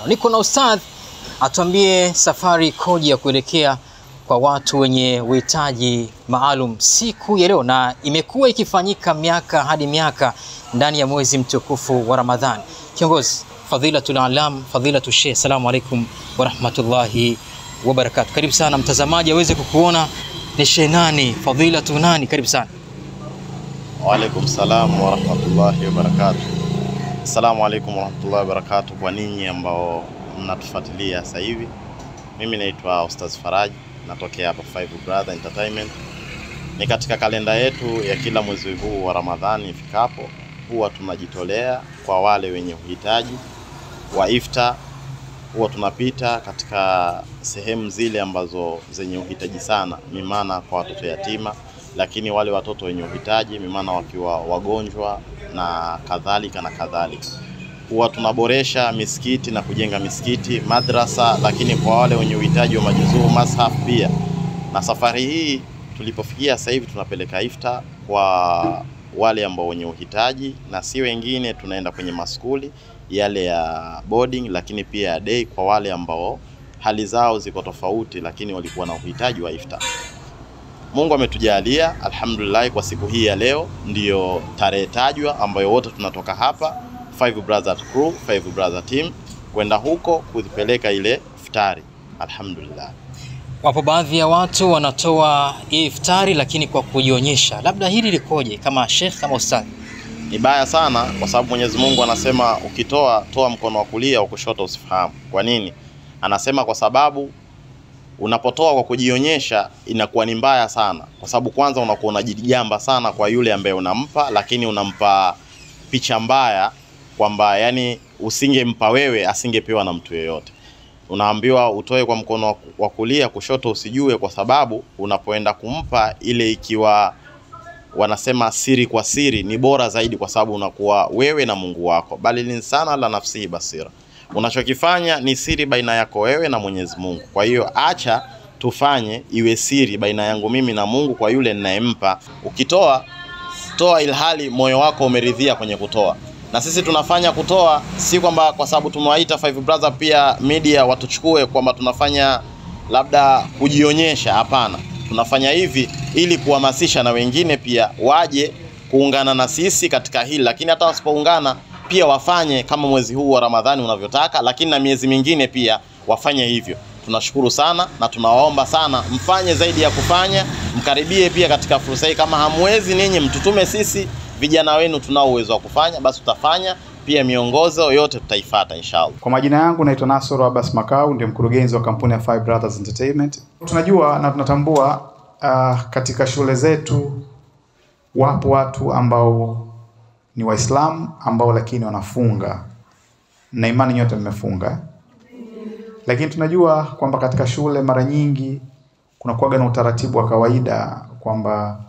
Niko na ustadh atuambie safari ikoje ya kuelekea kwa watu wenye uhitaji maalum siku ya leo, na imekuwa ikifanyika miaka hadi miaka ndani ya mwezi mtukufu wa Ramadhani. Kiongozi Fadhilatul Alam, Fadhilatu Sheikh, assalamu alaikum wa rahmatullahi wa barakatuh. Karibu sana mtazamaji aweze kukuona ni Sheikh nani, Fadhilatu nani, karibu sana. Wa alaikum salam wa rahmatullahi wa barakatuh. Assalamu alaikum wa rahmatullahi wa barakatuh kwa ninyi ambao mnatufuatilia sasa hivi. Mimi naitwa Ustaz Faraji, natokea hapa Five Brother Entertainment. Ni katika kalenda yetu ya kila mwezi huu wa Ramadhani ifikapo, huwa tunajitolea kwa wale wenye uhitaji wa iftar. Huwa tunapita katika sehemu zile ambazo zenye uhitaji sana, mimana kwa watoto yatima, lakini wale watoto wenye uhitaji mimana wakiwa wagonjwa na kadhalika na kadhalika. Huwa tunaboresha misikiti na kujenga misikiti, madrasa, lakini kwa wale wenye uhitaji wa majuzuu, mashaf pia. Na safari hii tulipofikia sasa hivi tunapeleka iftar kwa wale ambao wenye uhitaji, na si wengine, tunaenda kwenye maskuli yale ya boarding, lakini pia ya day kwa wale ambao hali zao ziko tofauti lakini walikuwa na uhitaji wa iftar. Mungu ametujalia alhamdulillah, kwa siku hii ya leo ndiyo tarehe tajwa ambayo wote tunatoka hapa Five Brothers Crew, Five Brother Team kwenda huko kuzipeleka ile iftari alhamdulillah. Wapo baadhi ya watu wanatoa iftari lakini kwa kujionyesha, labda hili likoje kama Sheikh, kama ustadh? Ni baya sana, kwa sababu Mwenyezi Mungu anasema ukitoa toa mkono wa kulia au kushoto usifahamu. Kwa nini? Anasema kwa sababu unapotoa kwa kujionyesha inakuwa ni mbaya sana, kwa sababu kwanza unakuwa unajigamba sana kwa yule ambaye unampa, lakini unampa picha mbaya kwamba yani usingempa wewe asingepewa na mtu yeyote. Unaambiwa utoe kwa mkono wa kulia, kushoto usijue, kwa sababu unapoenda kumpa ile, ikiwa wanasema siri kwa siri, ni bora zaidi, kwa sababu unakuwa wewe na Mungu wako. Bali linsana la nafsihi basira, unachokifanya ni siri baina yako wewe na Mwenyezi Mungu. Kwa hiyo acha tufanye iwe siri baina yangu mimi na Mungu kwa yule ninayempa. Ukitoa toa ilhali moyo wako umeridhia kwenye kutoa. Na sisi tunafanya kutoa si kwamba kwa sababu tumewaita Five Brother pia media watuchukue kwamba tunafanya labda kujionyesha, hapana. Tunafanya hivi ili kuhamasisha na wengine pia waje kuungana na sisi katika hili, lakini hata wasipoungana pia wafanye kama mwezi huu wa Ramadhani unavyotaka, lakini na miezi mingine pia wafanye hivyo. Tunashukuru sana na tunawaomba sana mfanye zaidi ya kufanya, mkaribie pia katika fursa hii. Kama hamwezi ninyi, mtutume sisi vijana wenu tunao uwezo wa kufanya, basi tutafanya pia, miongozo yote tutaifuata inshallah. Kwa majina yangu naitwa Nasoro Abbas Makau, ndiye mkurugenzi wa kampuni ya Five Brothers Entertainment. Tunajua na tunatambua katika shule zetu wapo watu ambao ni Waislamu ambao lakini wanafunga, na imani nyote mmefunga. Lakini tunajua kwamba katika shule mara nyingi kuna kuwaga na utaratibu wa kawaida kwamba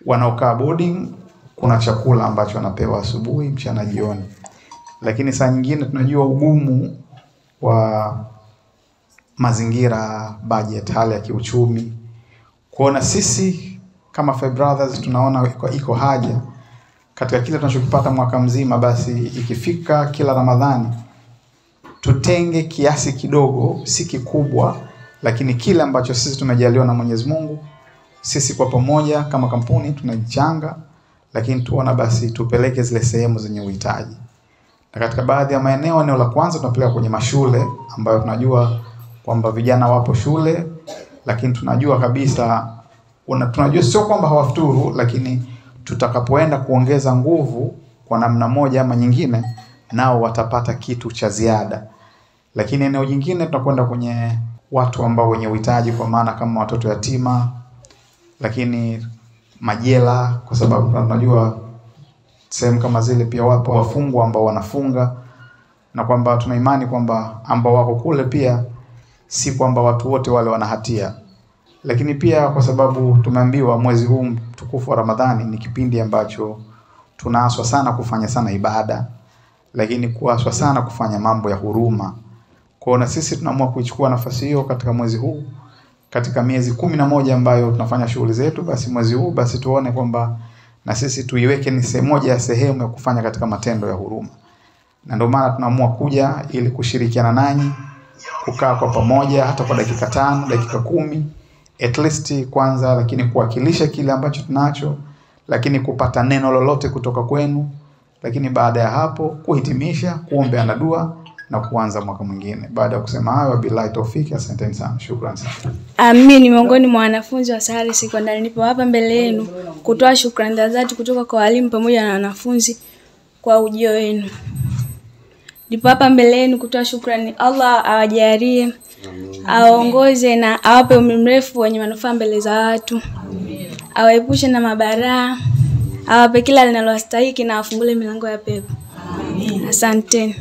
wanaokaa boarding kuna chakula ambacho wanapewa asubuhi, mchana, jioni. Lakini saa nyingine tunajua ugumu wa mazingira, budget, hali ya kiuchumi. Kuona sisi kama Five Brothers tunaona iko haja katika kile tunachokipata mwaka mzima, basi ikifika kila Ramadhani tutenge kiasi kidogo, si kikubwa, lakini kile ambacho sisi tumejaliwa na Mwenyezi Mungu, sisi kwa pamoja kama kampuni tunajichanga, lakini tuona basi tupeleke zile sehemu zenye uhitaji. Na katika baadhi ya maeneo, eneo la kwanza tunapeleka kwenye mashule ambayo tunajua kwamba vijana wapo shule, lakini tunajua kabisa tunajua sio kwamba hawafuturu, lakini tutakapoenda kuongeza nguvu kwa namna moja ama nyingine, nao watapata kitu cha ziada. Lakini eneo jingine tunakwenda kwenye watu ambao wenye uhitaji, kwa maana kama watoto yatima, lakini majela, kwa sababu tunajua sehemu kama zile pia wapo wafungwa ambao wanafunga, na kwamba tuna imani kwamba ambao wako kule pia si kwamba watu wote wale wana hatia. Lakini pia kwa sababu tumeambiwa mwezi huu mtukufu wa Ramadhani ni kipindi ambacho tunaaswa sana kufanya sana ibada, lakini kuaswa sana kufanya mambo ya huruma. Kwa na sisi tunaamua kuichukua nafasi hiyo katika mwezi huu, katika miezi 11 ambayo tunafanya shughuli zetu, basi mwezi huu basi tuone kwamba na sisi tuiweke ni moja ya sehemu ya kufanya katika matendo ya huruma. na ndio maana tunaamua kuja ili kushirikiana nanyi, kukaa kwa pamoja hata kwa dakika 5, dakika 10 at least kwanza, lakini kuwakilisha kile ambacho tunacho, lakini kupata neno lolote kutoka kwenu, lakini baada ya hapo kuhitimisha, kuombeana dua na kuanza mwaka mwingine. Baada ya kusema hayo, billahi tawfiki, asanteni sana, shukrani sana. Mimi ni miongoni mwa wanafunzi wa Sahari Sekondari, nipo hapa mbele yenu kutoa shukrani za dhati kutoka kwa walimu pamoja na wanafunzi kwa ujio wenu. Nipo hapa mbele yenu kutoa shukrani. Allah awajalie, awaongoze na awape umri mrefu wenye manufaa mbele za watu. Awaepushe na mabaraa, awape kila linalostahili na afungule milango ya pepo. Asanteni.